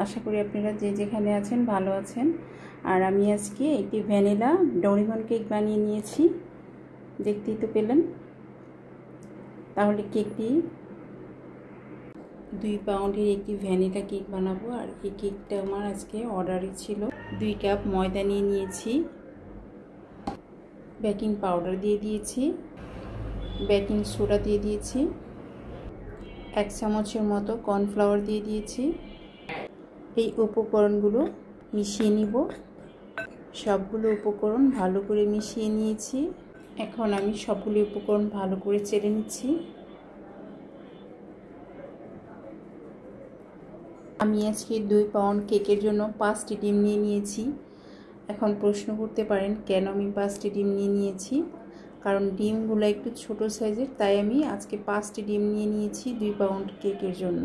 আশা করি আপনারা যে যেখানে আছেন ভালো আছেন। আর আমি আজকে একটি ভ্যানিলা ডোরিমন কেক বানিয়ে নিয়েছি, দেখতেই তো পেলেন। তাহলে কেকটি 2 পাউন্ডের একটি ভ্যানিলা কেক বানাবো। আর এই কেকটা আমার আজকে অর্ডারই ছিল। 2 কাপ ময়দা নিয়ে নিয়েছি, বেকিং পাউডার দিয়ে দিয়েছি, বেকিং সোডা দিয়ে দিয়েছি, 1 চামচের মতো কর্নফ্লাওয়ার দিয়ে দিয়েছি। এই উপকরণগুলো মিশিয়ে নিব। সবগুলো উপকরণ ভালো করে মিশিয়ে নিয়েছি। এখন আমি সবগুলো উপকরণ ভালো করে চেলে নিচ্ছি। আমি আজকে 2 পাউন্ড কেকের জন্য 5টি ডিম নিয়ে নিয়েছি। এখন প্রশ্ন করতে পারেন কেন আমি 5টি ডিম নিয়ে নিয়েছি। কারণ ডিমগুলো একটু ছোট সাইজের, তাই আমি আজকে 5টি ডিম নিয়ে নিয়েছি 2 পাউন্ড কেকের জন্য।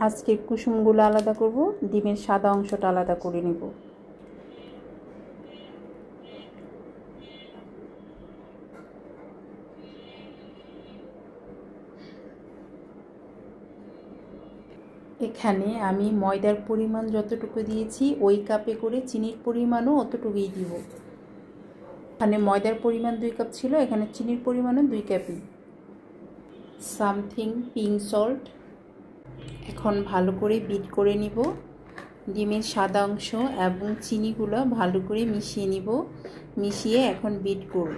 আজকে কুসুমগুলো আলাদা করব, ডিমের সাদা অংশটা আলাদা করে নেব। এখানে আমি ময়দার পরিমাণ যতটুকু দিয়েছি ওই কাপে করে চিনির পরিমাণও অতটুকুই দিব। এখানে ময়দার পরিমাণ 2 কাপ ছিল, এখানে চিনির পরিমাণও 2 কাপই। Something pink salt. এখন ভালো করে বিট করে নিব। ডিমের সাদা অংশ এবং চিনিগুলো ভালো করে মিশিয়ে নিব। মিশিয়ে এখন বিট করব।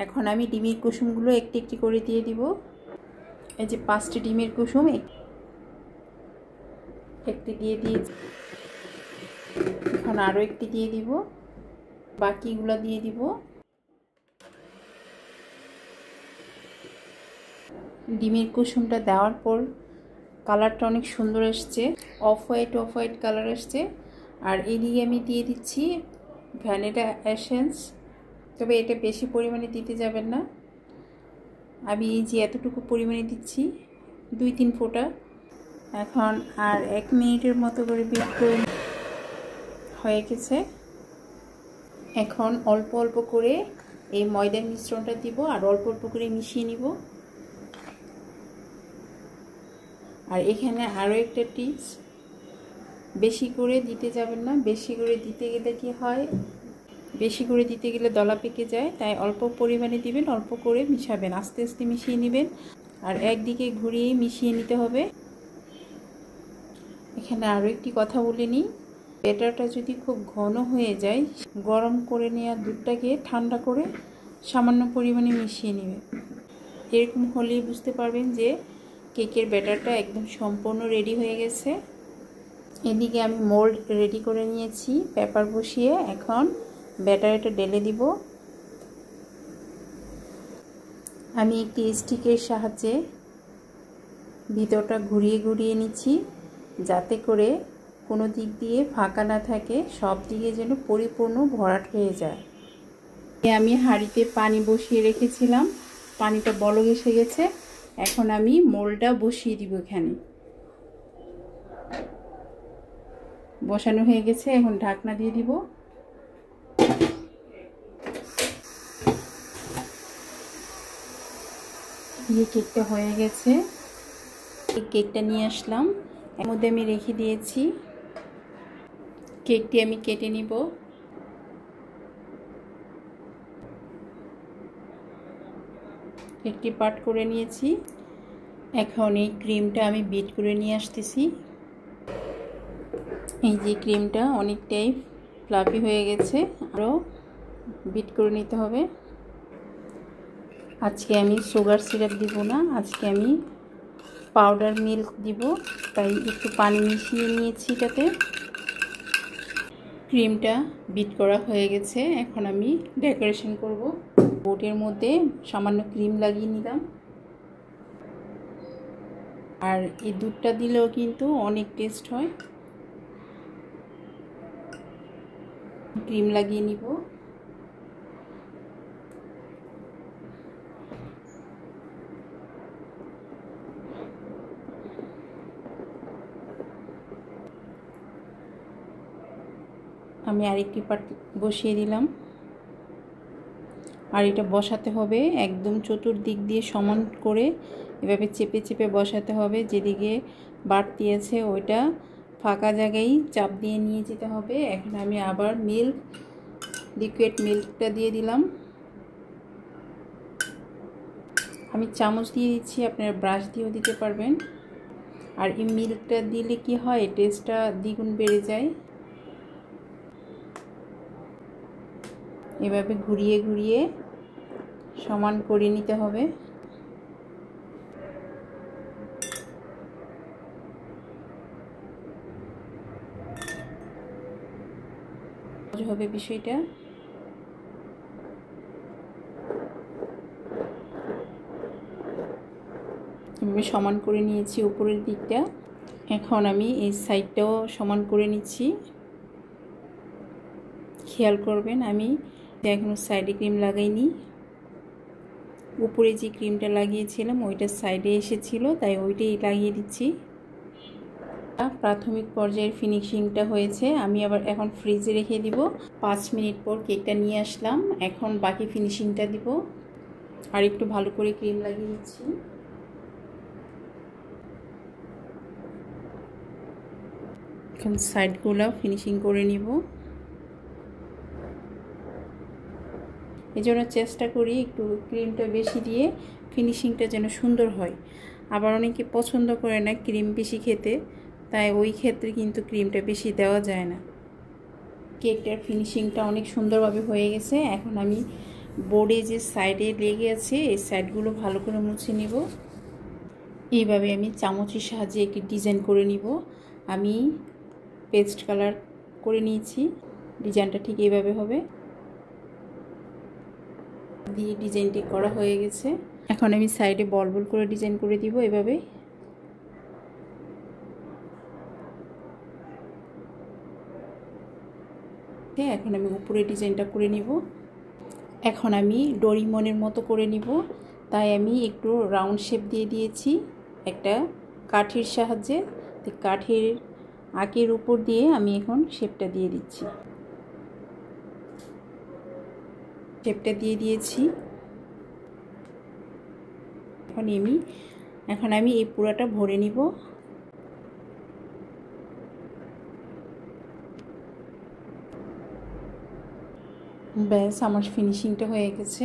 এখন আমি ডিমের কুসুমগুলো একটি একটি করে দিয়ে দিব। এই যে 5টি ডিমের কুসুম একটি দিয়ে দিয়েছি, এখন আরও একটি দিয়ে দিব, বাকিগুলো দিয়ে দিব। ডিমের কুসুমটা দেওয়ার পর কালারটা অনেক সুন্দর আসছে, অফ হোয়াইট কালার আসছে। আর এদিকে আমি দিয়ে দিচ্ছি ভ্যানিলা এসেন্স, তবে এটা বেশি পরিমাণে দিতে যাবেন না। আমি এই যে এতটুকু পরিমাণে দিচ্ছি, 2-3 ফোঁটা। এখন আর 1 মিনিটের মতো করে বিট করে হয়ে গেছে। এখন অল্প অল্প করে এই ময়দার মিশ্রণটা দিব আর অল্প অল্প করে মিশিয়ে নিব। আর এখানে আরও একটা টিপস, বেশি করে দিতে যাবেন না। বেশি করে দিতে গেলে কি হয়, বেশি করে দিতে গেলে দলা পেকে যায়। তাই অল্প পরিমাণে দিবেন, অল্প করে মিশাবেন, আস্তে আস্তে মিশিয়ে নেবেন। আর একদিকে ঘুরিয়ে মিশিয়ে নিতে হবে। এখানে আরও একটি কথা বলে নিই, ব্যাটারটা যদি খুব ঘন হয়ে যায়, গরম করে নেওয়া দুধটাকে ঠান্ডা করে সামান্য পরিমাণে মিশিয়ে নেবে। এরকম হলেই বুঝতে পারবেন যে কেকের ব্যাটারটা একদম সম্পূর্ণ রেডি হয়ে গেছে। এদিকে আমি মোল্ড রেডি করে নিয়েছি পেপার বসিয়ে। এখন ব্যাটারটা ঢেলে দিব। আমি একটি স্টিকের সাহায্যে ভিতরটা ঘুরিয়ে ঘুরিয়ে নিচ্ছি, যাতে করে কোনো দিক দিয়ে ফাঁকা না থাকে, সব দিকে যেন পরিপূর্ণ ভরাট হয়ে যায়। আমি হাঁড়িতে পানি বসিয়ে রেখেছিলাম, পানিটা বলক এসে গেছে। এখন আমি মোল্ডটা বসিয়ে দিব। এখানে বসানো হয়ে গেছে, এখন ঢাকনা দিয়ে দিব। এই কেকটা হয়ে গেছে। এই কেকটা নিয়ে আসলাম, এর মধ্যে আমি রেখে দিয়েছি। কেকটি আমি কেটে নিব। একটি পার্ট করে নিয়েছি। এখন এই ক্রিমটা আমি বিট করে নিয়ে আসতেছি। এই যে ক্রিমটা অনেকটাই ফ্লাফি হয়ে গেছে, আরও বিট করে নিতে হবে। আজকে আমি সুগার সিরাপ দিব না, আজকে আমি পাউডার মিল্ক দিব, তাই একটু পানি মিশিয়ে নিয়েছি এটাতে। ক্রিমটা বিট করা হয়ে গেছে। এখন আমি ডেকোরেশন করব। বোর্ডের মধ্যে সামান্য ক্রিম লাগিয়ে নিলাম। আর এই দুধটা দিলেও কিন্তু অনেক টেস্ট হয়। ক্রিম লাগিয়ে নিব। আমি আরেকটি পার্ট বসিয়ে দিলাম। আর এটা বসাতে হবে একদম চতুর্দিক দিয়ে সমান করে, এভাবে চেপে চেপে বসাতে হবে। যেদিকে বাড়তি আছে ওইটা ফাঁকা জায়গায় চাপ দিয়ে নিয়ে যেতে হবে। এখন আমি আবার লিকুইড মিল্কটা দিয়ে দিলাম। আমি চামচ দিয়ে দিচ্ছি, আপনারা ব্রাশ দিয়েও দিতে পারবেন। আর এই মিল্কটা দিলে কি হয়, টেস্টটা দ্বিগুণ বেড়ে যায়। এভাবে ঘুরিয়ে ঘুরিয়ে সমান করে নিতে হবে। হবে বিষয়টা। এভাবে সমান করে নিয়েছি উপরের দিকটা। এখন আমি এই সাইডটাও সমান করে নিচ্ছি। খেয়াল করবেন আমি এখনো সাইডে ক্রিম লাগাইনি, উপরে যে ক্রিমটা লাগিয়েছিলাম ওইটা সাইডে এসেছিল, তাই ওইটাই লাগিয়ে দিচ্ছি। প্রাথমিক পর্যায়ের ফিনিশিংটা হয়েছে। আমি আবার এখন ফ্রিজে রেখে দিব। 5 মিনিট পর কেকটা নিয়ে আসলাম। এখন বাকি ফিনিশিংটা দিব। আর একটু ভালো করে ক্রিম লাগিয়ে দিচ্ছি। এখন সাইডগুলো ফিনিশিং করে নিব। এই জন্য চেষ্টা করি একটু ক্রিমটা বেশি দিয়ে ফিনিশিংটা যেন সুন্দর হয়। আবার অনেকে পছন্দ করে না ক্রিম বেশি খেতে, তাই ওই ক্ষেত্রে কিন্তু ক্রিমটা বেশি দেওয়া যায় না। কেকটার ফিনিশিংটা অনেক সুন্দরভাবে হয়ে গেছে। এখন আমি বোর্ডে যে সাইডে লেগে আছে এই সাইডগুলো ভালো করে মুছে নিব। এইভাবে আমি চামচের সাহায্যে একটি ডিজাইন করে নিব। আমি পেস্ট কালার করে নিয়েছি। ডিজাইনটা ঠিক এইভাবে হবে। দিয়ে ডিজাইনটি করা হয়ে গেছে। এখন আমি সাইডে বল বল করে ডিজাইন করে দিব এভাবে। এখন আমি উপরে ডিজাইনটা করে নিব। এখন আমি ডোরিমনের মতো করে নিব, তাই আমি একটু রাউন্ড শেপ দিয়ে দিয়েছি একটা কাঠির সাহায্যে। কাঠের আঁকের উপর দিয়ে আমি এখন শেপটা দিয়ে দিচ্ছি। শেপটা দিয়ে দিয়েছি। এখন আমি এই পুরাটা ভরে নিব। ব্যাস আমার ফিনিশিংটা হয়ে গেছে।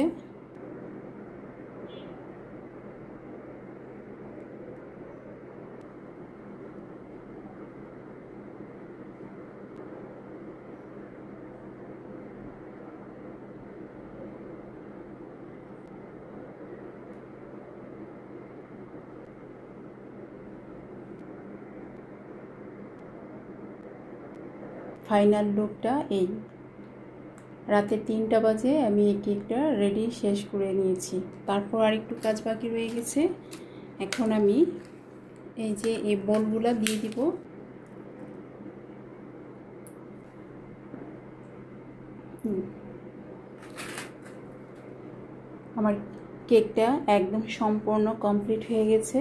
ফাইনাল লুকটা এই। রাতে 3টা বাজে আমি এই কেকটা রেডি শেষ করে নিয়েছি। তারপর আর একটু কাজ বাকি রয়ে গেছে। এখন আমি এই যে এই বলগুলা দিয়ে দিব। আমার কেকটা একদম সম্পূর্ণ কমপ্লিট হয়ে গেছে।